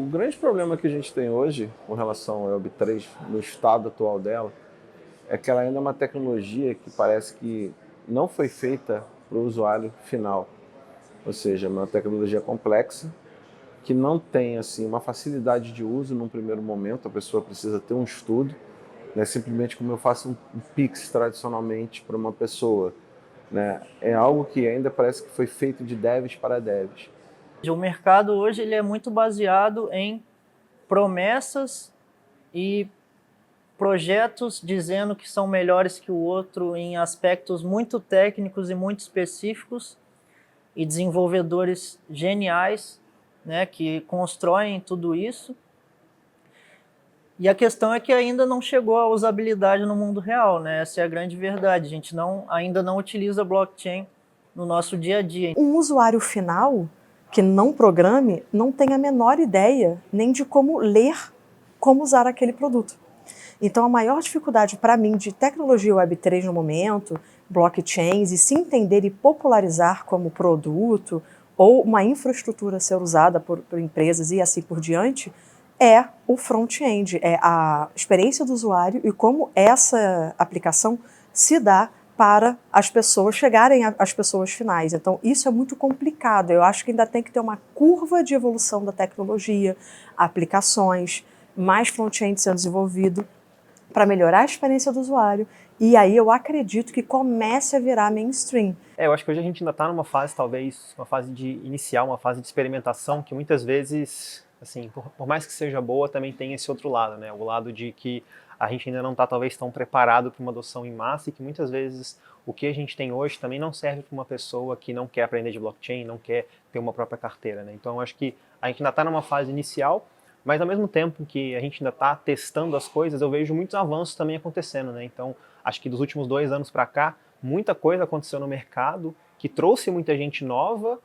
grande problema que a gente tem hoje com relação ao Web3, no estado atual dela, é que ela ainda é uma tecnologia que parece que não foi feita para o usuário final. Ou seja, é uma tecnologia complexa, que não tem assim, uma facilidade de uso num primeiro momento, a pessoa precisa ter um estudo, não é simplesmente como eu faço um Pix tradicionalmente para uma pessoa. Né? É algo que ainda parece que foi feito de devs para devs. O mercado hoje ele é muito baseado em promessas e projetos dizendo que são melhores que o outro em aspectos muito técnicos e muito específicos, e desenvolvedores geniais, né, que constroem tudo isso. E a questão é que ainda não chegou a usabilidade no mundo real, né? Essa é a grande verdade. A gente ainda não utiliza blockchain no nosso dia a dia. Um usuário final que não programe não tem a menor ideia nem de como ler, como usar aquele produto. Então a maior dificuldade para mim de tecnologia Web3 no momento, blockchains, e se entender e popularizar como produto ou uma infraestrutura ser usada por empresas e assim por diante, é o front-end, é a experiência do usuário e como essa aplicação se dá para as pessoas chegarem às pessoas finais. Então isso é muito complicado, eu acho que ainda tem que ter uma curva de evolução da tecnologia, aplicações, mais front-end sendo desenvolvido, para melhorar a experiência do usuário, e aí eu acredito que comece a virar mainstream. Eu acho que hoje a gente ainda está numa fase, talvez, uma fase de inicial, uma fase de experimentação, que muitas vezes, assim, por mais que seja boa, também tem esse outro lado, né? O lado de que a gente ainda não está, talvez, tão preparado para uma adoção em massa, e que muitas vezes o que a gente tem hoje também não serve para uma pessoa que não quer aprender de blockchain, não quer ter uma própria carteira, né? Então, eu acho que a gente ainda está numa fase inicial, mas ao mesmo tempo que a gente ainda está testando as coisas, eu vejo muitos avanços também acontecendo, né? Então, acho que dos últimos 2 anos para cá, muita coisa aconteceu no mercado que trouxe muita gente nova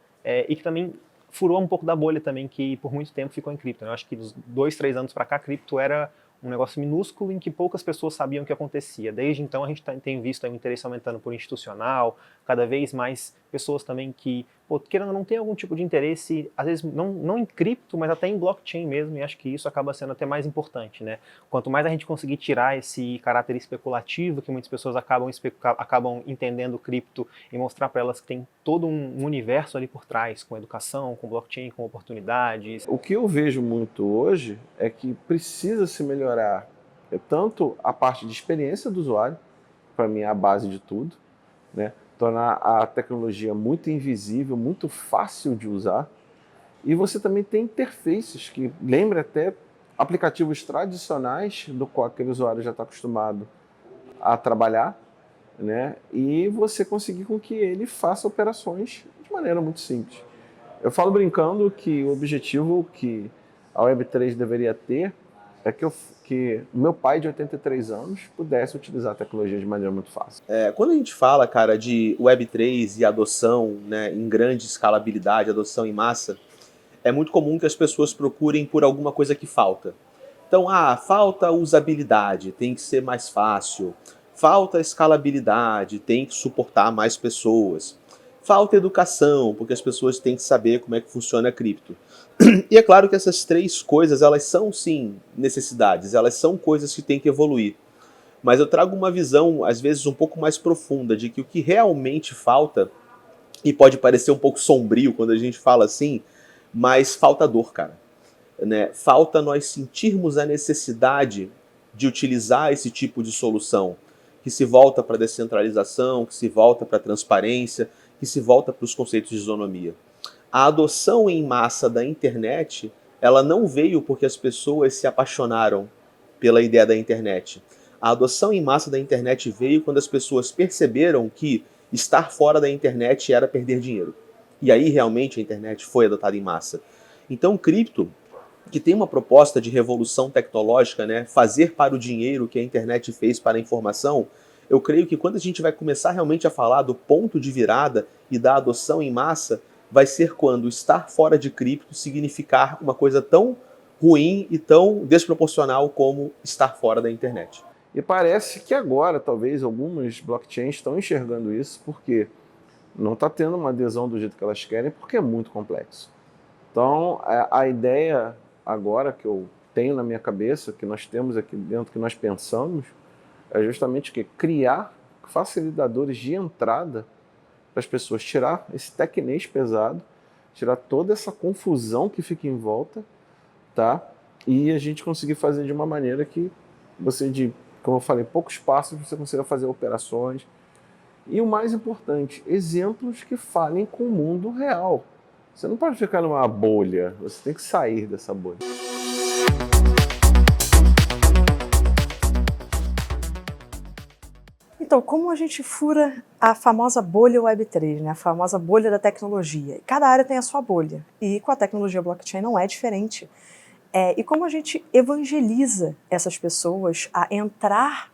e que também furou um pouco da bolha também, que por muito tempo ficou em cripto. Eu acho que dos 2, 3 anos para cá, cripto era um negócio minúsculo em que poucas pessoas sabiam o que acontecia. Desde então a gente tem visto o interesse aumentando por institucional, cada vez mais pessoas também que, querendo ou não, tem algum tipo de interesse, às vezes não em cripto, mas até em blockchain mesmo, e acho que isso acaba sendo até mais importante, né? Quanto mais a gente conseguir tirar esse caráter especulativo, que muitas pessoas acabam entendendo cripto, e mostrar para elas que tem todo um universo ali por trás, com educação, com blockchain, com oportunidades. O que eu vejo muito hoje é que precisa se melhorar tanto a parte de experiência do usuário, para mim é a base de tudo, né? Tornar a tecnologia muito invisível, muito fácil de usar, e você também tem interfaces que lembram até aplicativos tradicionais do qual aquele usuário já está acostumado a trabalhar, né? E você conseguir com que ele faça operações de maneira muito simples. Eu falo brincando que o objetivo que a Web3 deveria ter é que o meu pai de 83 anos pudesse utilizar a tecnologia de maneira muito fácil. Quando a gente fala, cara, de Web3 e adoção, né, em grande escalabilidade, adoção em massa, é muito comum que as pessoas procurem por alguma coisa que falta. Então, falta usabilidade, tem que ser mais fácil. Falta escalabilidade, tem que suportar mais pessoas. Falta educação, porque as pessoas têm que saber como é que funciona a cripto. E é claro que essas 3 coisas, elas são sim necessidades, elas são coisas que têm que evoluir. Mas eu trago uma visão, às vezes, um pouco mais profunda, de que o que realmente falta, e pode parecer um pouco sombrio quando a gente fala assim, mas falta dor, cara. Né? Falta nós sentirmos a necessidade de utilizar esse tipo de solução, que se volta para a descentralização, que se volta para a transparência, que se volta para os conceitos de isonomia. A adoção em massa da internet, ela não veio porque as pessoas se apaixonaram pela ideia da internet. A adoção em massa da internet veio quando as pessoas perceberam que estar fora da internet era perder dinheiro. E aí realmente a internet foi adotada em massa. Então, cripto, que tem uma proposta de revolução tecnológica, né, fazer para o dinheiro o que a internet fez para a informação, eu creio que quando a gente vai começar realmente a falar do ponto de virada e da adoção em massa, vai ser quando estar fora de cripto significar uma coisa tão ruim e tão desproporcional como estar fora da internet. E parece que agora, talvez, algumas blockchains estão enxergando isso, porque não está tendo uma adesão do jeito que elas querem, porque é muito complexo. Então, a ideia agora que eu tenho na minha cabeça, que nós temos aqui dentro, que nós pensamos, é justamente o quê? Criar facilitadores de entrada para as pessoas, tirar esse tecnês pesado, tirar toda essa confusão que fica em volta, tá? E a gente conseguir fazer de uma maneira que você, como eu falei, poucos passos você consiga fazer operações. E o mais importante, exemplos que falem com o mundo real. Você não pode ficar numa bolha, você tem que sair dessa bolha. Então, como a gente fura a famosa bolha Web3, né? A famosa bolha da tecnologia? Cada área tem a sua bolha, e com a tecnologia blockchain não é diferente. E como a gente evangeliza essas pessoas a entrar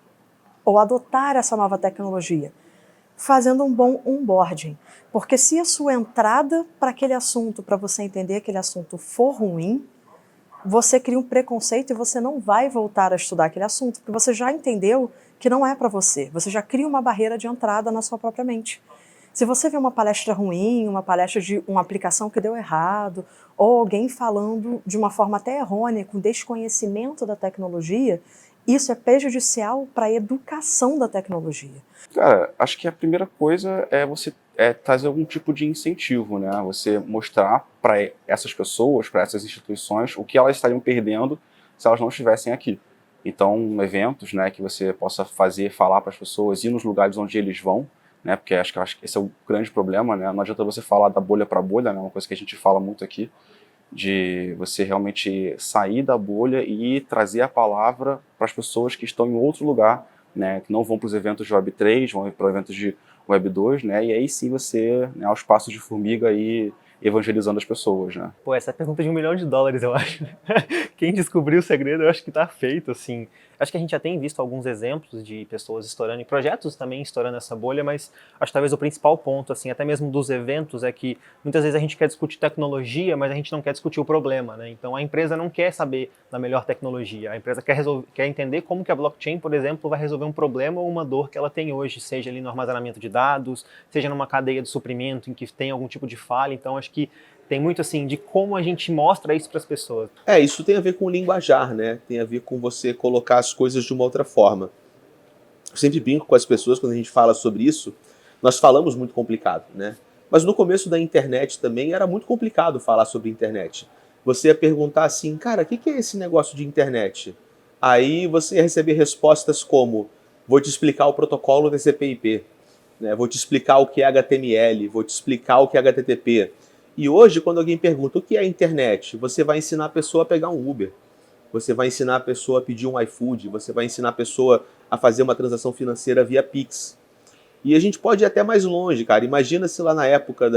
ou adotar essa nova tecnologia? Fazendo um bom onboarding. Porque se a sua entrada para aquele assunto, para você entender aquele assunto, for ruim, você cria um preconceito e você não vai voltar a estudar aquele assunto, porque você já entendeu que não é para você. Você já cria uma barreira de entrada na sua própria mente. Se você vê uma palestra ruim, uma palestra de uma aplicação que deu errado, ou alguém falando de uma forma até errônea, com desconhecimento da tecnologia, isso é prejudicial para a educação da tecnologia. Cara, acho que a primeira coisa é você trazer algum tipo de incentivo, né? Você mostrar para essas pessoas, para essas instituições, o que elas estariam perdendo se elas não estivessem aqui. Então, eventos, né, que você possa falar para as pessoas, ir nos lugares onde eles vão, né? Porque acho que esse é o grande problema, né? Não adianta você falar da bolha para bolha, né? Uma coisa que a gente fala muito aqui, de você realmente sair da bolha e trazer a palavra para as pessoas que estão em outro lugar, né, que não vão para os eventos de Web3, vão para eventos de Web2, né, e aí sim você, né, aos passos de formiga, aí evangelizando as pessoas, né. Pô, essa é a pergunta de $1 milhão, eu acho. Quem descobriu o segredo, eu acho que tá feito, assim. Acho que a gente já tem visto alguns exemplos de pessoas estourando, e projetos também estourando essa bolha, mas acho que talvez o principal ponto, assim, até mesmo dos eventos, é que muitas vezes a gente quer discutir tecnologia, mas a gente não quer discutir o problema, né? Então a empresa não quer saber da melhor tecnologia, a empresa quer entender como que a blockchain, por exemplo, vai resolver um problema ou uma dor que ela tem hoje, seja ali no armazenamento de dados, seja numa cadeia de suprimento em que tem algum tipo de falha. Então acho que tem muito, assim, de como a gente mostra isso para as pessoas. Isso tem a ver com o linguajar, né? Tem a ver com você colocar as coisas de uma outra forma. Eu sempre brinco com as pessoas quando a gente fala sobre isso. Nós falamos muito complicado, né? Mas no começo da internet também era muito complicado falar sobre internet. Você ia perguntar assim, cara, o que é esse negócio de internet? Aí você ia receber respostas como, vou te explicar o protocolo TCP/IP, né? Vou te explicar o que é HTML, vou te explicar o que é HTTP. E hoje, quando alguém pergunta o que é a internet, você vai ensinar a pessoa a pegar um Uber, você vai ensinar a pessoa a pedir um iFood, você vai ensinar a pessoa a fazer uma transação financeira via Pix. E a gente pode ir até mais longe, cara. Imagina se lá na época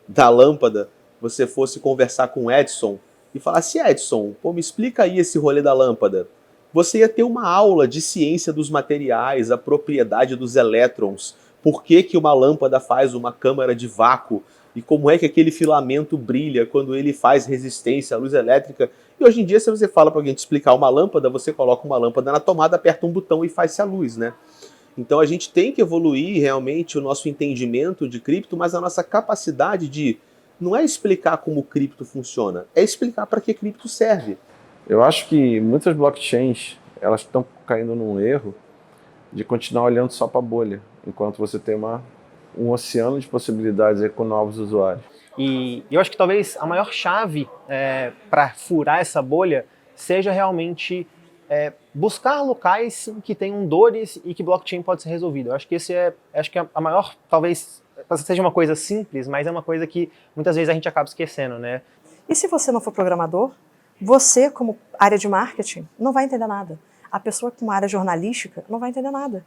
da lâmpada você fosse conversar com o Edison e falasse, Edson, pô, me explica aí esse rolê da lâmpada. Você ia ter uma aula de ciência dos materiais, a propriedade dos elétrons, por que uma lâmpada faz uma câmara de vácuo, e como é que aquele filamento brilha quando ele faz resistência à luz elétrica. E hoje em dia, se você fala para alguém te explicar uma lâmpada, você coloca uma lâmpada na tomada, aperta um botão e faz-se a luz, né? Então a gente tem que evoluir realmente o nosso entendimento de cripto, mas a nossa capacidade de não é explicar como o cripto funciona, é explicar para que cripto serve. Eu acho que muitas blockchains, elas estão caindo num erro de continuar olhando só para a bolha, enquanto você tem um oceano de possibilidades aí com novos usuários. E eu acho que talvez a maior chave para furar essa bolha seja realmente buscar locais que tenham dores e que blockchain pode ser resolvido. Eu acho que acho que a maior, talvez seja uma coisa simples, mas é uma coisa que muitas vezes a gente acaba esquecendo, né? E se você não for programador, você, como área de marketing, não vai entender nada. A pessoa com uma área jornalística não vai entender nada.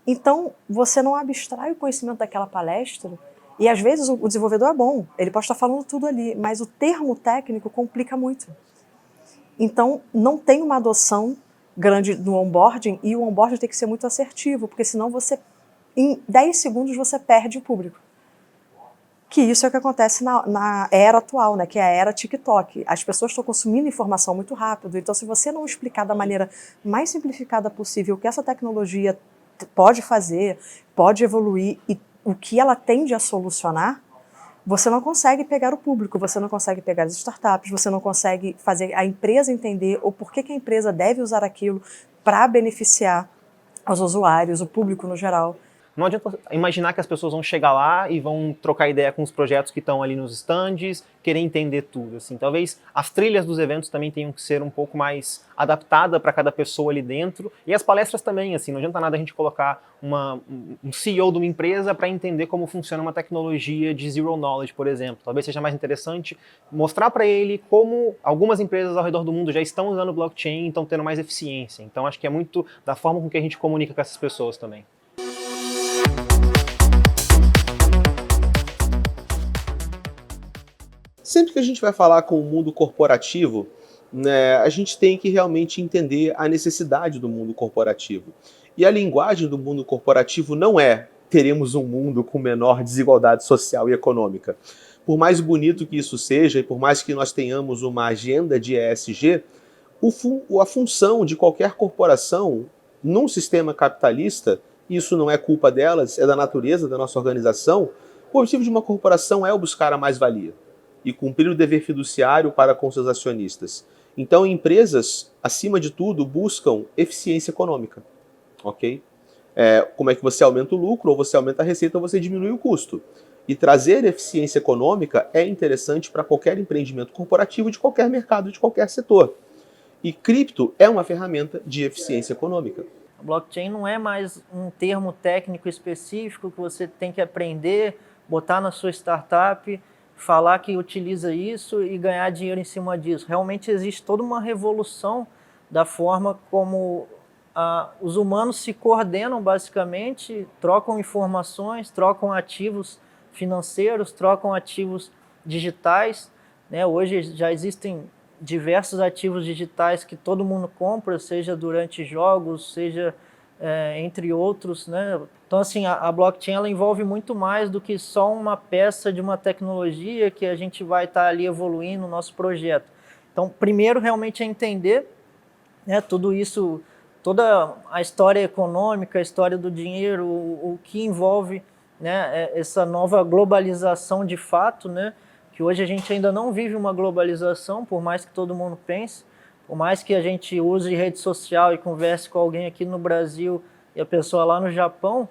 Então, você não abstrai o conhecimento daquela palestra, e às vezes o desenvolvedor é bom, ele pode estar falando tudo ali, mas o termo técnico complica muito. Então, não tem uma adoção grande no onboarding, e o onboarding tem que ser muito assertivo, porque senão em 10 segundos você perde o público. Que isso é o que acontece na era atual, né, que é a era TikTok. As pessoas estão consumindo informação muito rápido, então se você não explicar da maneira mais simplificada possível o que essa tecnologia pode fazer, pode evoluir e o que ela tende a solucionar, você não consegue pegar o público, você não consegue pegar as startups, você não consegue fazer a empresa entender o porquê que a empresa deve usar aquilo para beneficiar os usuários, o público no geral. Não adianta imaginar que as pessoas vão chegar lá e vão trocar ideia com os projetos que estão ali nos stands, querer entender tudo. Assim. Talvez as trilhas dos eventos também tenham que ser um pouco mais adaptadas para cada pessoa ali dentro. E as palestras também, assim, não adianta nada a gente colocar um CEO de uma empresa para entender como funciona uma tecnologia de zero knowledge, por exemplo. Talvez seja mais interessante mostrar para ele como algumas empresas ao redor do mundo já estão usando blockchain e estão tendo mais eficiência. Então acho que é muito da forma com que a gente comunica com essas pessoas também. Sempre que a gente vai falar com o mundo corporativo, né, a gente tem que realmente entender a necessidade do mundo corporativo. E a linguagem do mundo corporativo não é teremos um mundo com menor desigualdade social e econômica. Por mais bonito que isso seja, e por mais que nós tenhamos uma agenda de ESG, a função de qualquer corporação num sistema capitalista, isso não é culpa delas, é da natureza da nossa organização, o objetivo de uma corporação é o buscar a mais-valia e cumprir o dever fiduciário para com seus acionistas. Então, empresas, acima de tudo, buscam eficiência econômica. Ok? Como é que você aumenta o lucro, ou você aumenta a receita, ou você diminui o custo. E trazer eficiência econômica é interessante para qualquer empreendimento corporativo de qualquer mercado, de qualquer setor. E cripto é uma ferramenta de eficiência econômica. A blockchain não é mais um termo técnico específico que você tem que aprender, botar na sua startup, falar que utiliza isso e ganhar dinheiro em cima disso. Realmente existe toda uma revolução da forma como os humanos se coordenam, basicamente, trocam informações, trocam ativos financeiros, trocam ativos digitais, né? Hoje já existem diversos ativos digitais que todo mundo compra, seja durante jogos, seja entre outros, né? Então, assim, a blockchain ela envolve muito mais do que só uma peça de uma tecnologia que a gente vai estar ali evoluindo no nosso projeto. Então, primeiro, realmente é entender, né, tudo isso, toda a história econômica, a história do dinheiro, o que envolve, né, essa nova globalização de fato, né, que hoje a gente ainda não vive uma globalização, por mais que todo mundo pense, por mais que a gente use rede social e converse com alguém aqui no Brasil e a pessoa lá no Japão,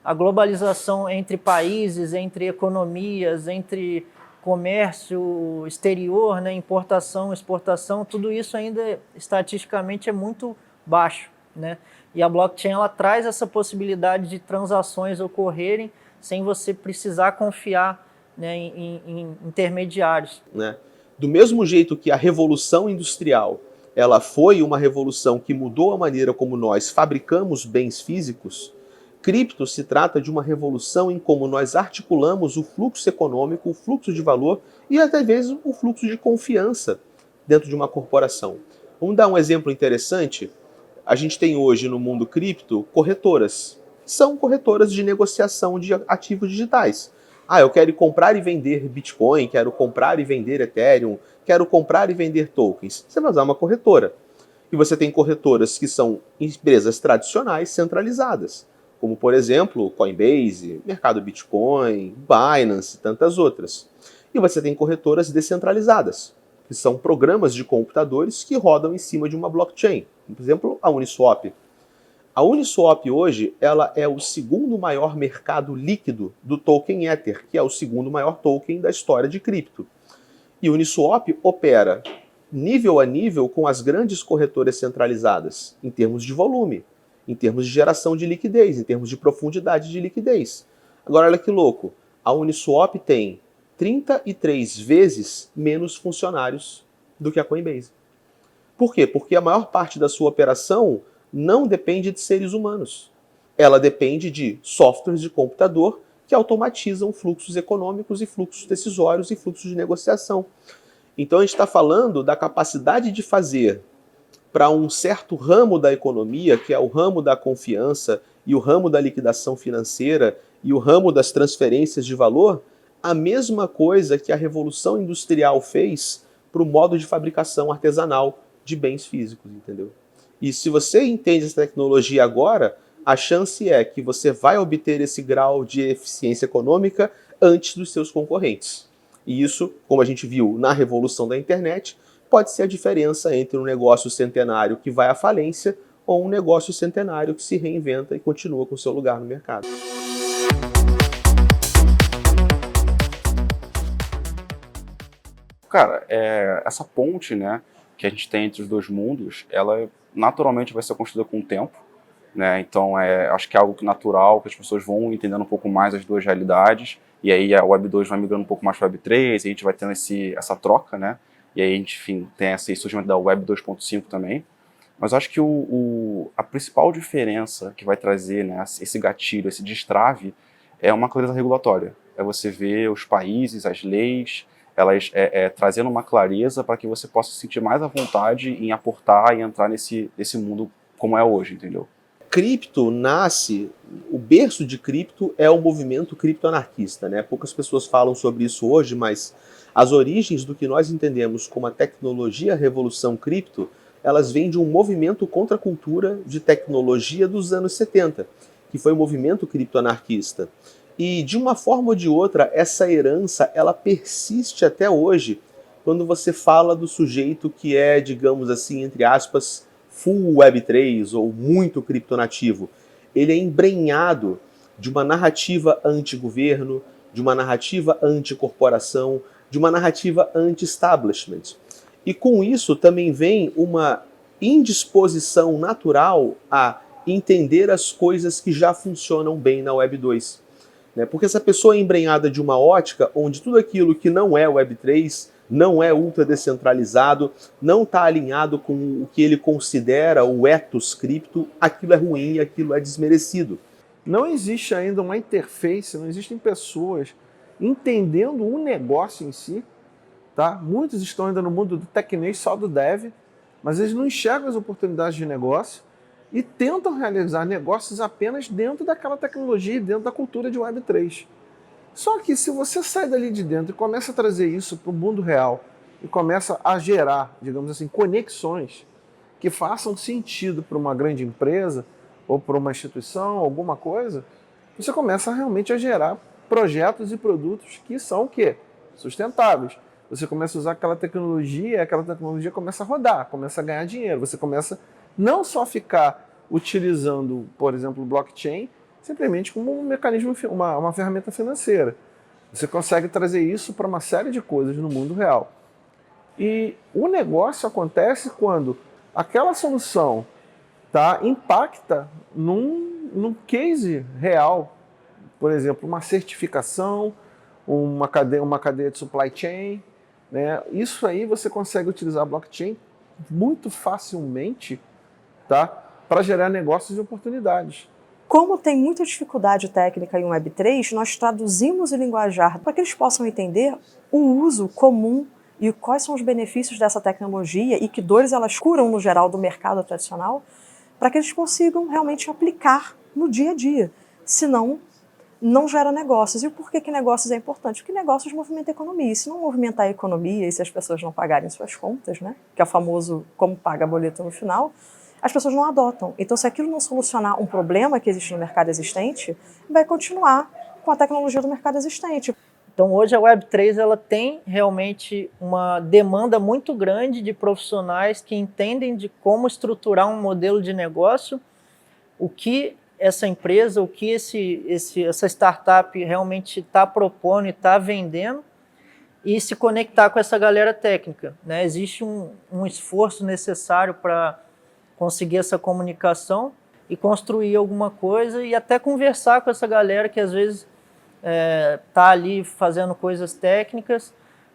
a globalização entre países, entre economias, entre comércio exterior, né, importação, exportação, tudo isso ainda estatisticamente é muito baixo, né? E a blockchain ela traz essa possibilidade de transações ocorrerem sem você precisar confiar, né, em intermediários. Né? Do mesmo jeito que a Revolução Industrial ela foi uma revolução que mudou a maneira como nós fabricamos bens físicos, cripto se trata de uma revolução em como nós articulamos o fluxo econômico, o fluxo de valor e até vezes o fluxo de confiança dentro de uma corporação. Vamos dar um exemplo interessante. A gente tem hoje no mundo cripto corretoras. São corretoras de negociação de ativos digitais. Eu quero comprar e vender Bitcoin, quero comprar e vender Ethereum, quero comprar e vender tokens. Você vai usar uma corretora. E você tem corretoras que são empresas tradicionais centralizadas, como, por exemplo, Coinbase, Mercado Bitcoin, Binance e tantas outras. E você tem corretoras descentralizadas, que são programas de computadores que rodam em cima de uma blockchain. Por exemplo, a Uniswap. A Uniswap hoje ela é o segundo maior mercado líquido do token Ether, que é o segundo maior token da história de cripto. E o Uniswap opera nível a nível com as grandes corretoras centralizadas, em termos de volume, em termos de geração de liquidez, em termos de profundidade de liquidez. Agora, olha que louco, a Uniswap tem 33 vezes menos funcionários do que a Coinbase. Por quê? Porque a maior parte da sua operação não depende de seres humanos. Ela depende de softwares de computador que automatizam fluxos econômicos e fluxos decisórios e fluxos de negociação. Então a gente está falando da capacidade de fazer para um certo ramo da economia, que é o ramo da confiança e o ramo da liquidação financeira e o ramo das transferências de valor, a mesma coisa que a Revolução Industrial fez para o modo de fabricação artesanal de bens físicos, entendeu? E se você entende essa tecnologia agora, a chance é que você vai obter esse grau de eficiência econômica antes dos seus concorrentes. E isso, como a gente viu na revolução da internet, pode ser a diferença entre um negócio centenário que vai à falência ou um negócio centenário que se reinventa e continua com seu lugar no mercado. Cara, essa ponte, né, que a gente tem entre os dois mundos, ela naturalmente vai ser construída com o tempo, né? Então, acho que é algo natural, que as pessoas vão entendendo um pouco mais as duas realidades, e aí a Web 2 vai migrando um pouco mais para a Web 3, e a gente vai tendo essa troca, né? E aí a gente, enfim, tem esse surgimento da Web 2.5 também. Mas acho que a principal diferença que vai trazer, né, esse gatilho, esse destrave, é uma clareza regulatória. É você ver os países, as leis, elas trazendo uma clareza para que você possa se sentir mais à vontade em aportar e entrar nesse mundo como é hoje, entendeu? Cripto nasce, o berço de cripto é o movimento criptoanarquista, né? Poucas pessoas falam sobre isso hoje, mas as origens do que nós entendemos como a tecnologia revolução cripto, elas vêm de um movimento contra a cultura de tecnologia dos anos 70, que foi o movimento criptoanarquista. E de uma forma ou de outra, essa herança, ela persiste até hoje, quando você fala do sujeito que é, digamos assim, entre aspas, full Web3 ou muito criptonativo. Ele é embrenhado de uma narrativa anti-governo, de uma narrativa anti-corporação, de uma narrativa anti-establishment. E com isso também vem uma indisposição natural a entender as coisas que já funcionam bem na Web 2. Porque essa pessoa é embrenhada de uma ótica onde tudo aquilo que não é Web 3, não é ultra descentralizado, não está alinhado com o que ele considera o ethos cripto, aquilo é ruim, aquilo é desmerecido. Não existe ainda uma interface, não existem pessoas entendendo o negócio em si. Tá? Muitos estão ainda no mundo do tecnês, só do dev, mas eles não enxergam as oportunidades de negócio e tentam realizar negócios apenas dentro daquela tecnologia e dentro da cultura de Web3. Só que se você sai dali de dentro e começa a trazer isso para o mundo real e começa a gerar, digamos assim, conexões que façam sentido para uma grande empresa ou para uma instituição, alguma coisa, você começa realmente a gerar projetos e produtos que são o quê? Sustentáveis. Você começa a usar aquela tecnologia começa a rodar, começa a ganhar dinheiro. Você começa não só a ficar utilizando, por exemplo, o blockchain, simplesmente como um mecanismo, uma ferramenta financeira. Você consegue trazer isso para uma série de coisas no mundo real. E o negócio acontece quando aquela solução impacta num case real. Por exemplo, uma certificação, uma cadeia de supply chain. Né? Isso aí você consegue utilizar blockchain muito facilmente, tá? Para gerar negócios e oportunidades. Como tem muita dificuldade técnica em Web3, nós traduzimos o linguajar para que eles possam entender o uso comum e quais são os benefícios dessa tecnologia e que dores elas curam no geral do mercado tradicional, para que eles consigam realmente aplicar no dia a dia. Senão, não gera negócios. E por que negócios é importante? Porque negócios movimentam a economia. E se não movimentar a economia e se as pessoas não pagarem suas contas, né, que é o famoso como paga boleto no final, as pessoas não adotam. Então, se aquilo não solucionar um problema que existe no mercado existente, vai continuar com a tecnologia do mercado existente. Então, hoje a Web3 ela tem realmente uma demanda muito grande de profissionais que entendem de como estruturar um modelo de negócio, o que essa empresa, o que essa startup realmente está propondo e está vendendo, e se conectar com essa galera técnica. Né? Existe um esforço necessário para conseguir essa comunicação e construir alguma coisa e até conversar com essa galera que às vezes está ali fazendo coisas técnicas,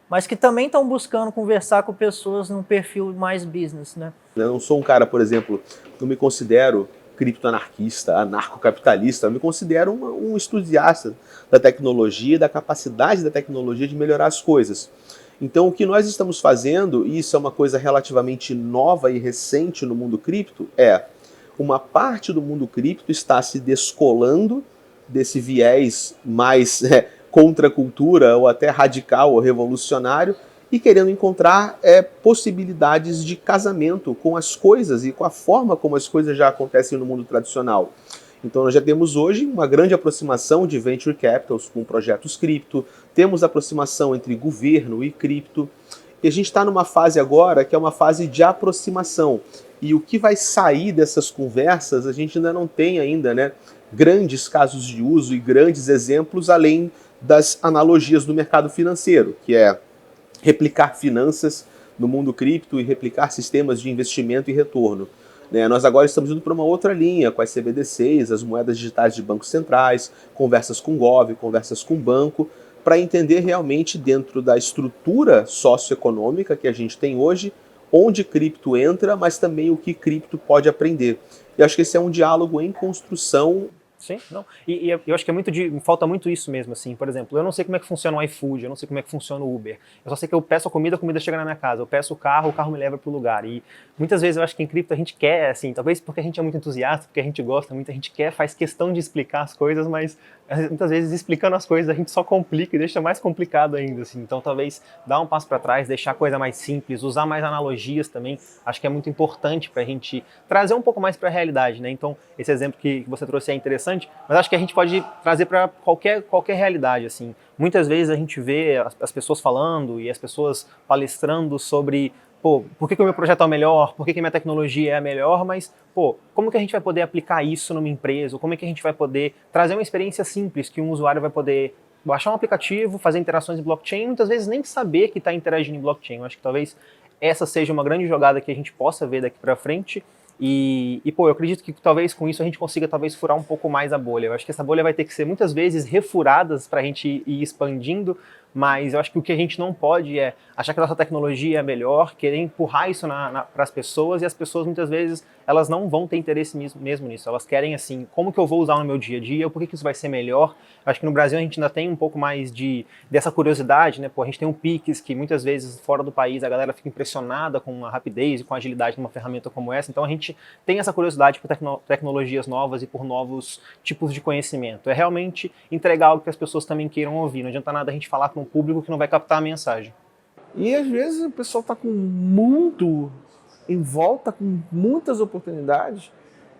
mas que também estão buscando conversar com pessoas num perfil mais business. Né? Eu não sou um cara, por exemplo, não me considero criptoanarquista, anarcocapitalista, eu me considero um entusiasta da tecnologia, da capacidade da tecnologia de melhorar as coisas. Então o que nós estamos fazendo, e isso é uma coisa relativamente nova e recente no mundo cripto, uma parte do mundo cripto está se descolando desse viés mais contra a cultura ou até radical ou revolucionário e querendo encontrar possibilidades de casamento com as coisas e com a forma como as coisas já acontecem no mundo tradicional. Então nós já temos hoje uma grande aproximação de venture capitals com projetos cripto, temos aproximação entre governo e cripto, e a gente está numa fase agora que é uma fase de aproximação. E o que vai sair dessas conversas, a gente ainda não tem ainda, né, grandes casos de uso e grandes exemplos, além das analogias do mercado financeiro, que é replicar finanças no mundo cripto e replicar sistemas de investimento e retorno. Nós agora estamos indo para uma outra linha, com as CBDCs, as moedas digitais de bancos centrais, conversas com Gov, conversas com banco, para entender realmente dentro da estrutura socioeconômica que a gente tem hoje, onde cripto entra, mas também o que cripto pode aprender. E acho que esse é um diálogo em construção. Sim, não. E eu acho que falta muito isso mesmo, assim. Por exemplo, eu não sei como é que funciona o iFood, eu não sei como é que funciona o Uber. Eu só sei que eu peço a comida chega na minha casa. Eu peço o carro me leva pro lugar. E muitas vezes eu acho que em cripto a gente quer, assim, talvez porque a gente é muito entusiasta, porque a gente gosta, muita gente quer, faz questão de explicar as coisas, mas muitas vezes explicando as coisas a gente só complica e deixa mais complicado ainda, assim. Então talvez dar um passo para trás, deixar a coisa mais simples, usar mais analogias também, acho que é muito importante pra gente trazer um pouco mais para a realidade, né? Então esse exemplo que você trouxe é interessante, mas acho que a gente pode trazer para qualquer realidade, assim. Muitas vezes a gente vê as pessoas falando e as pessoas palestrando sobre, pô, por que o meu projeto é o melhor, por que a minha tecnologia é a melhor, mas, pô, como que a gente vai poder aplicar isso numa empresa, ou como é que a gente vai poder trazer uma experiência simples que um usuário vai poder baixar um aplicativo, fazer interações em blockchain e muitas vezes nem saber que está interagindo em blockchain. Eu acho que talvez essa seja uma grande jogada que a gente possa ver daqui para frente. Pô, eu acredito que talvez com isso a gente consiga talvez furar um pouco mais a bolha. Eu acho que essa bolha vai ter que ser muitas vezes refuradas para a gente ir expandindo, mas eu acho que o que a gente não pode é achar que a nossa tecnologia é melhor, querer empurrar isso para as pessoas, e as pessoas muitas vezes elas não vão ter interesse mesmo nisso. Elas querem assim, como que eu vou usar no meu dia a dia, por que isso vai ser melhor? Eu acho que no Brasil a gente ainda tem um pouco mais dessa curiosidade, né? Pô, a gente tem um Pix que muitas vezes fora do país a galera fica impressionada com a rapidez e com a agilidade de uma ferramenta como essa, então a gente tem essa curiosidade por tecnologias novas e por novos tipos de conhecimento. É realmente entregar algo que as pessoas também queiram ouvir. Não adianta nada a gente falar para um público que não vai captar a mensagem. E às vezes o pessoal está com muito em volta, com muitas oportunidades,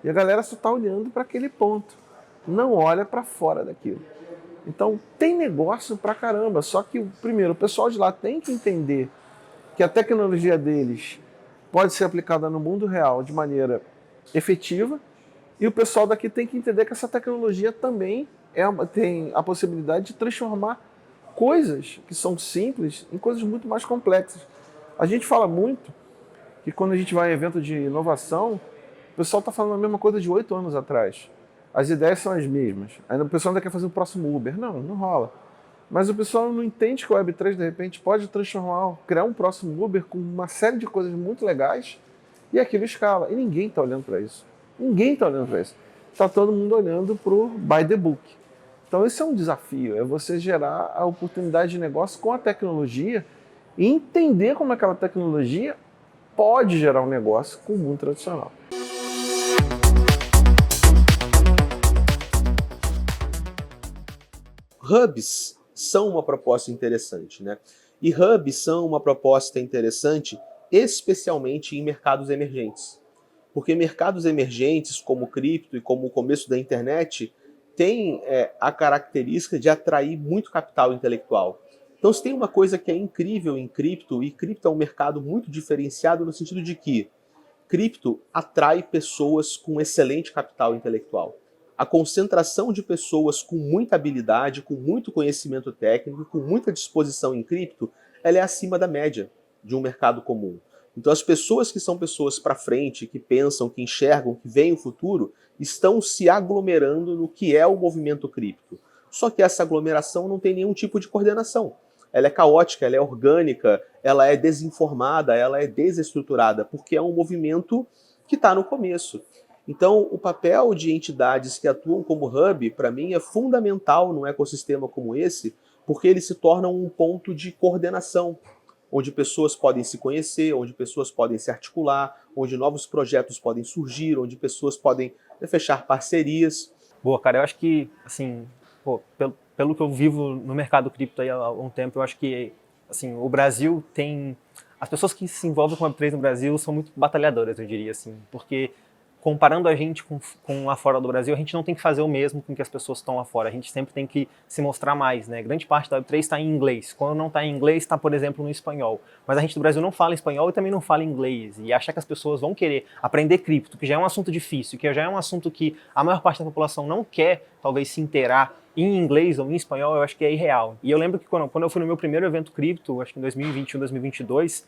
e a galera só está olhando para aquele ponto. Não olha para fora daquilo. Então tem negócio pra caramba, só que primeiro o pessoal de lá tem que entender que a tecnologia deles pode ser aplicada no mundo real de maneira efetiva, e o pessoal daqui tem que entender que essa tecnologia também tem a possibilidade de transformar coisas que são simples em coisas muito mais complexas. A gente fala muito que quando a gente vai em evento de inovação, o pessoal está falando a mesma coisa de 8 anos atrás. As ideias são as mesmas. Ainda o pessoal ainda quer fazer o próximo Uber. Não rola. Mas o pessoal não entende que o Web3, de repente, pode criar um próximo Uber com uma série de coisas muito legais e aquilo escala. E ninguém está olhando para isso. Ninguém está olhando para isso. Está todo mundo olhando para o by the book. Então esse é um desafio, é você gerar a oportunidade de negócio com a tecnologia e entender como aquela tecnologia pode gerar um negócio com o mundo tradicional. Hubs são uma proposta interessante, né? E hubs são uma proposta interessante especialmente em mercados emergentes. Porque mercados emergentes, como o cripto e como o começo da internet, têm a característica de atrair muito capital intelectual. Então, se tem uma coisa que é incrível em cripto, e cripto é um mercado muito diferenciado no sentido de que cripto atrai pessoas com excelente capital intelectual. A concentração de pessoas com muita habilidade, com muito conhecimento técnico, com muita disposição em cripto, ela é acima da média de um mercado comum. Então as pessoas que são pessoas para frente, que pensam, que enxergam, que veem o futuro, estão se aglomerando no que é o movimento cripto. Só que essa aglomeração não tem nenhum tipo de coordenação. Ela é caótica, ela é orgânica, ela é desinformada, ela é desestruturada, porque é um movimento que está no começo. Então, o papel de entidades que atuam como hub, para mim, é fundamental num ecossistema como esse, porque eles se tornam um ponto de coordenação, onde pessoas podem se conhecer, onde pessoas podem se articular, onde novos projetos podem surgir, onde pessoas podem fechar parcerias. Boa, cara, eu acho que, assim, pô, pelo que eu vivo no mercado cripto aí há um tempo, eu acho que, assim, o Brasil tem... As pessoas que se envolvem com Web3 no Brasil são muito batalhadoras, eu diria, assim, porque comparando a gente com lá fora do Brasil, a gente não tem que fazer o mesmo com que as pessoas estão lá fora. A gente sempre tem que se mostrar mais, né? Grande parte da Web3 está em inglês. Quando não está em inglês, está, por exemplo, no espanhol. Mas a gente do Brasil não fala espanhol e também não fala inglês. E achar que as pessoas vão querer aprender cripto, que já é um assunto difícil, que já é um assunto que a maior parte da população não quer, talvez, se inteirar em inglês ou em espanhol, eu acho que é irreal. E eu lembro que quando eu fui no meu primeiro evento cripto, acho que em 2021, 2022,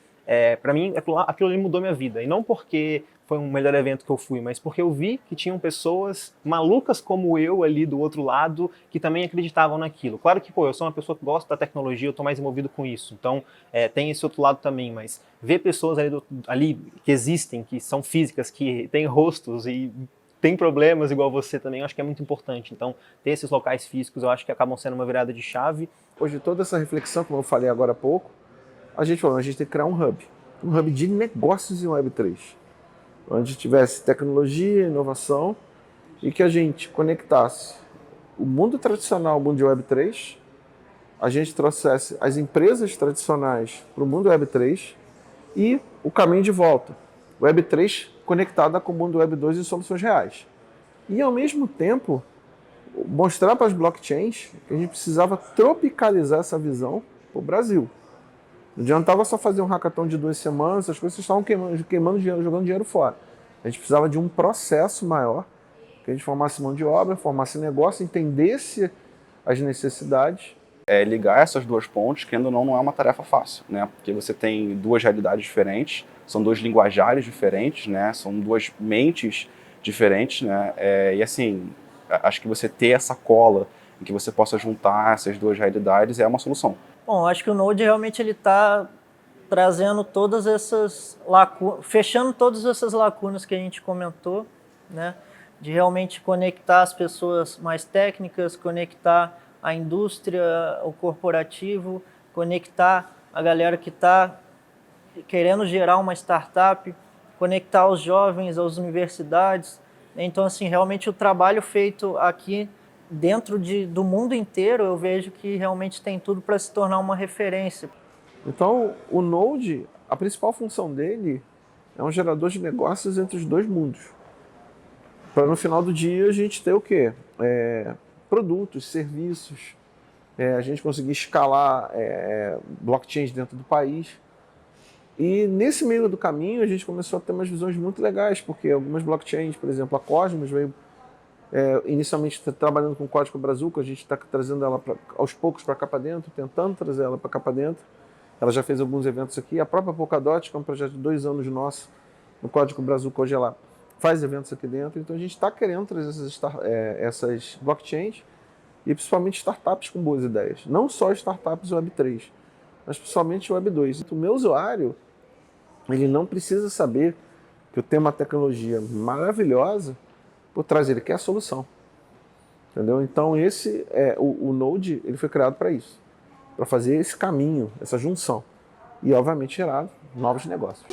para mim, aquilo ali mudou minha vida. E não porque foi um melhor evento que eu fui, mas porque eu vi que tinham pessoas malucas como eu ali do outro lado que também acreditavam naquilo. Claro que, eu sou uma pessoa que gosta da tecnologia, eu estou mais envolvido com isso. Então, tem esse outro lado também, mas ver pessoas ali que existem, que são físicas, que têm rostos e tem problemas igual você também, eu acho que é muito importante. Então, ter esses locais físicos, eu acho que acabam sendo uma virada de chave. Hoje, toda essa reflexão, como eu falei agora há pouco, a gente tem que criar um hub de negócios em Web3, onde tivesse tecnologia, inovação e que a gente conectasse o mundo tradicional ao mundo de Web3, a gente trouxesse as empresas tradicionais para o mundo Web3 e o caminho de volta, Web3 conectada com o mundo Web2 e soluções reais. E, ao mesmo tempo, mostrar para as blockchains que a gente precisava tropicalizar essa visão para o Brasil. Não adiantava só fazer um hackathon de 2 semanas, as coisas estavam queimando dinheiro, jogando dinheiro fora. A gente precisava de um processo maior, que a gente formasse mão de obra, formasse negócio, entendesse as necessidades. Ligar essas duas pontes, que ainda não é uma tarefa fácil, né? Porque você tem duas realidades diferentes, são dois linguajares diferentes, né? São duas mentes diferentes, né? E assim, acho que você ter essa cola em que você possa juntar essas duas realidades é uma solução. Bom, acho que o Node realmente ele está trazendo todas essas lacunas, fechando todas essas lacunas que a gente comentou, né? De realmente conectar as pessoas mais técnicas, conectar a indústria, o corporativo, conectar a galera que está querendo gerar uma startup, conectar os jovens às universidades. Então, assim, realmente o trabalho feito aqui dentro do mundo inteiro, eu vejo que realmente tem tudo para se tornar uma referência. Então, o Node, a principal função dele é um gerador de negócios entre os dois mundos. Para no final do dia a gente ter o quê? Produtos, serviços, a gente conseguir escalar blockchains dentro do país. E nesse meio do caminho a gente começou a ter umas visões muito legais, porque algumas blockchains, por exemplo, a Cosmos veio inicialmente trabalhando com o Código Brazuca, a gente está trazendo ela aos poucos para cá para dentro, tentando trazer ela para cá para dentro. Ela já fez alguns eventos aqui. A própria Polkadot, que é um projeto de 2 anos nosso, no Código Brazuca, hoje ela faz eventos aqui dentro. Então a gente está querendo trazer essas blockchains e principalmente startups com boas ideias. Não só startups Web3, mas principalmente Web2. Então, o meu usuário, ele não precisa saber que eu tenho uma tecnologia maravilhosa por trás, ele quer a solução. Entendeu? Então o Node ele foi criado para isso, para fazer esse caminho, essa junção e obviamente gerar novos negócios.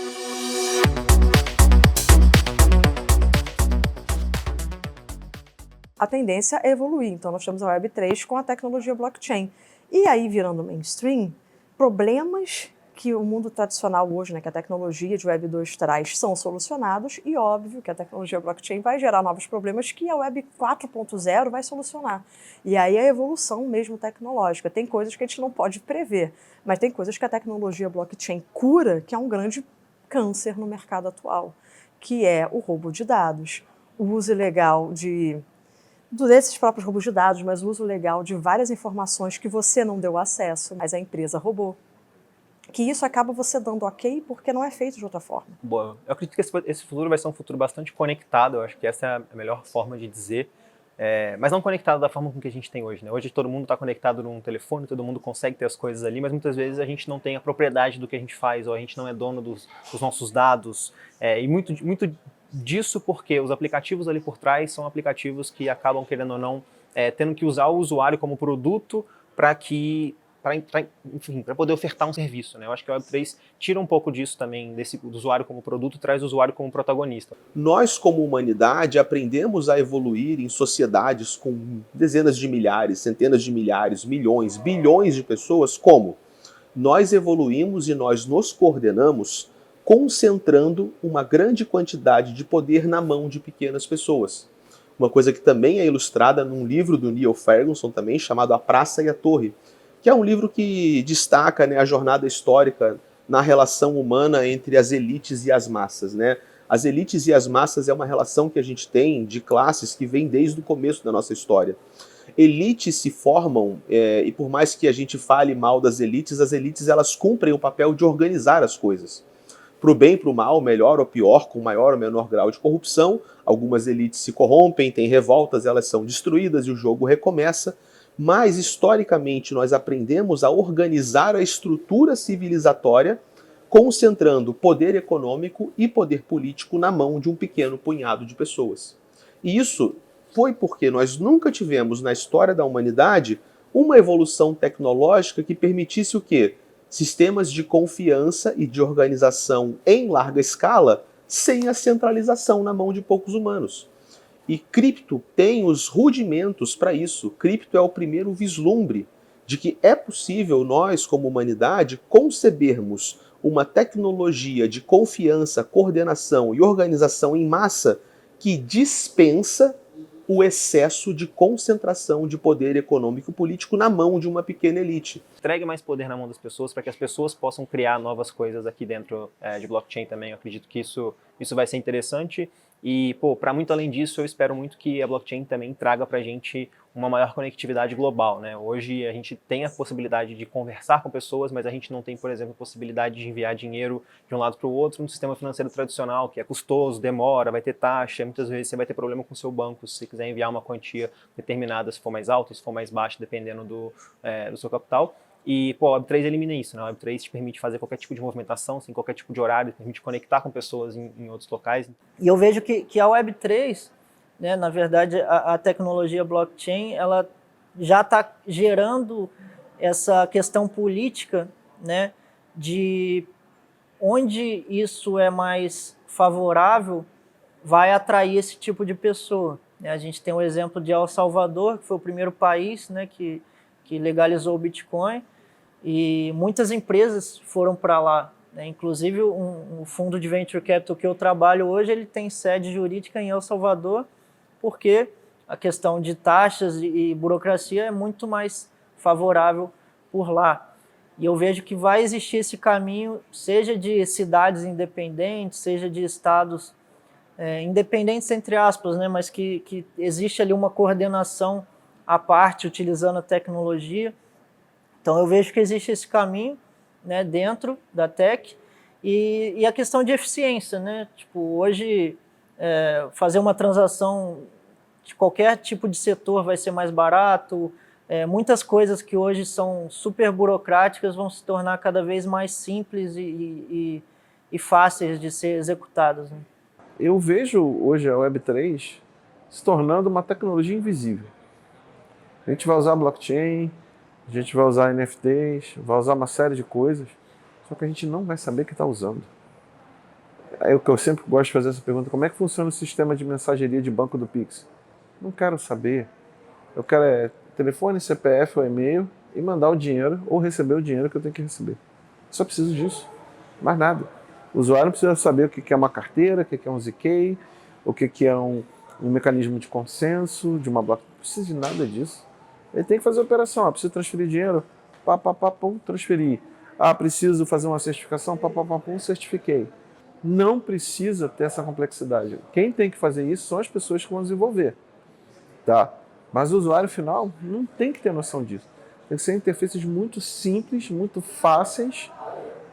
A tendência é evoluir, então nós temos a Web3 com a tecnologia blockchain. E aí, virando mainstream, problemas que o mundo tradicional hoje, né, que a tecnologia de Web 2 traz, são solucionados, e óbvio que a tecnologia blockchain vai gerar novos problemas que a Web 4.0 vai solucionar. E aí a evolução mesmo tecnológica. Tem coisas que a gente não pode prever, mas tem coisas que a tecnologia blockchain cura, que é um grande câncer no mercado atual, que é o roubo de dados, o uso ilegal desses próprios roubos de dados, mas o uso legal de várias informações que você não deu acesso, mas a empresa roubou. Que isso acaba você dando ok porque não é feito de outra forma. Bom, eu acredito que esse futuro vai ser um futuro bastante conectado, eu acho que essa é a melhor forma de dizer, mas não conectado da forma com que a gente tem hoje, né? Hoje todo mundo está conectado num telefone, todo mundo consegue ter as coisas ali, mas muitas vezes a gente não tem a propriedade do que a gente faz, ou a gente não é dono dos nossos dados, e muito disso porque os aplicativos ali por trás são aplicativos que acabam, querendo ou não, tendo que usar o usuário como produto para poder ofertar um serviço, né? Eu acho que o Web3 tira um pouco disso também, do usuário como produto, traz o usuário como protagonista. Nós, como humanidade, aprendemos a evoluir em sociedades com dezenas de milhares, centenas de milhares, milhões, bilhões de pessoas. Como? Nós evoluímos e nós nos coordenamos concentrando uma grande quantidade de poder na mão de pequenas pessoas. Uma coisa que também é ilustrada num livro do Neil Ferguson também, chamado A Praça e a Torre, que é um livro que destaca, né, a jornada histórica na relação humana entre as elites e as massas, né? As elites e as massas é uma relação que a gente tem de classes que vem desde o começo da nossa história. Elites se formam, e por mais que a gente fale mal das elites, as elites elas cumprem o papel de organizar as coisas. Para o bem, para o mal, melhor ou pior, com maior ou menor grau de corrupção, algumas elites se corrompem, têm revoltas, elas são destruídas e o jogo recomeça, mas historicamente nós aprendemos a organizar a estrutura civilizatória concentrando poder econômico e poder político na mão de um pequeno punhado de pessoas. E isso foi porque nós nunca tivemos na história da humanidade uma evolução tecnológica que permitisse o quê? Sistemas de confiança e de organização em larga escala sem a centralização na mão de poucos humanos. E cripto tem os rudimentos para isso. Cripto é o primeiro vislumbre de que é possível nós, como humanidade, concebermos uma tecnologia de confiança, coordenação e organização em massa que dispensa o excesso de concentração de poder econômico e político na mão de uma pequena elite. Entregue mais poder na mão das pessoas para que as pessoas possam criar novas coisas aqui dentro de blockchain também. Eu acredito que isso vai ser interessante. E, para muito além disso, eu espero muito que a blockchain também traga para a gente uma maior conectividade global, né? Hoje a gente tem a possibilidade de conversar com pessoas, mas a gente não tem, por exemplo, a possibilidade de enviar dinheiro de um lado para o outro no sistema financeiro tradicional, que é custoso, demora, vai ter taxa, muitas vezes você vai ter problema com o seu banco se você quiser enviar uma quantia determinada, se for mais alta, se for mais baixa, dependendo do seu capital. E, o Web3 elimina isso, né? O Web3 te permite fazer qualquer tipo de movimentação, sem qualquer tipo de horário, permite conectar com pessoas em outros locais. E eu vejo que a Web3, né, na verdade, a tecnologia blockchain, ela já está gerando essa questão política, né, de onde isso é mais favorável, vai atrair esse tipo de pessoa. A gente tem o exemplo de El Salvador, que foi o primeiro país, né, que legalizou o Bitcoin, e muitas empresas foram para lá, né? Inclusive um fundo de venture capital que eu trabalho hoje, ele tem sede jurídica em El Salvador, porque a questão de taxas e burocracia é muito mais favorável por lá. E eu vejo que vai existir esse caminho, seja de cidades independentes, seja de estados independentes, entre aspas, né? Mas que existe ali uma coordenação à parte, utilizando a tecnologia. Então eu vejo que existe esse caminho, né, dentro da tech, e a questão de eficiência, né? Tipo, hoje fazer uma transação de qualquer tipo de setor vai ser mais barato, muitas coisas que hoje são super burocráticas vão se tornar cada vez mais simples e fáceis de ser executadas, né? Eu vejo hoje a Web3 se tornando uma tecnologia invisível. A gente vai usar blockchain, a gente vai usar NFTs, vai usar uma série de coisas, só que a gente não vai saber que está usando. É o que eu sempre gosto de fazer essa pergunta: como é que funciona o sistema de mensageria de banco do Pix? Não quero saber. Eu quero telefone, CPF ou e-mail e mandar o dinheiro ou receber o dinheiro que eu tenho que receber. Só preciso disso, mais nada. O usuário precisa saber o que é uma carteira, o que é um ZK, o que é um mecanismo de consenso, de uma blockchain. Não precisa de nada disso. Ele tem que fazer a operação. Preciso transferir dinheiro, pum, transferir. Preciso fazer uma certificação, pum, certifiquei. Não precisa ter essa complexidade. Quem tem que fazer isso são as pessoas que vão desenvolver, tá? Mas o usuário final não tem que ter noção disso. Tem que ser interfaces muito simples, muito fáceis,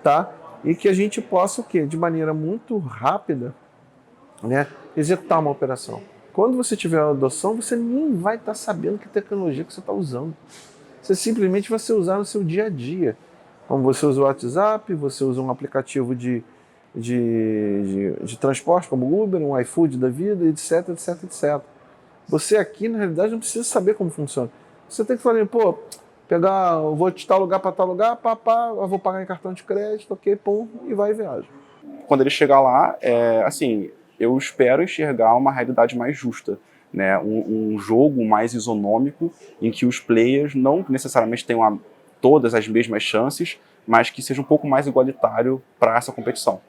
tá? E que a gente possa, o quê? De maneira muito rápida, né, executar uma operação. Quando você tiver a adoção, você nem vai estar sabendo que tecnologia que você está usando. Você simplesmente vai ser usar no seu dia a dia. Como você usa o WhatsApp, você usa um aplicativo de transporte, como o Uber, um iFood da vida, etc, etc, etc. Você aqui, na realidade, não precisa saber como funciona. Você tem que falar, eu vou de tal lugar para tal lugar, eu vou pagar em cartão de crédito, ok, pum, e vai e viaja. Quando ele chegar lá, eu espero enxergar uma realidade mais justa, né? Um jogo mais isonômico, em que os players não necessariamente tenham todas as mesmas chances, mas que seja um pouco mais igualitário para essa competição.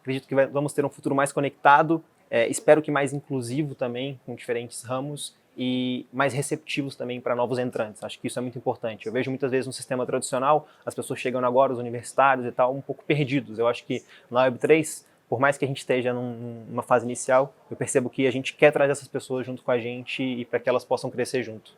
Acredito que vamos ter um futuro mais conectado, espero que mais inclusivo também, com diferentes ramos, e mais receptivos também para novos entrantes. Acho que isso é muito importante. Eu vejo muitas vezes no sistema tradicional, as pessoas chegando agora, os universitários e tal, um pouco perdidos. Eu acho que na Web3, por mais que a gente esteja numa fase inicial, eu percebo que a gente quer trazer essas pessoas junto com a gente e para que elas possam crescer junto.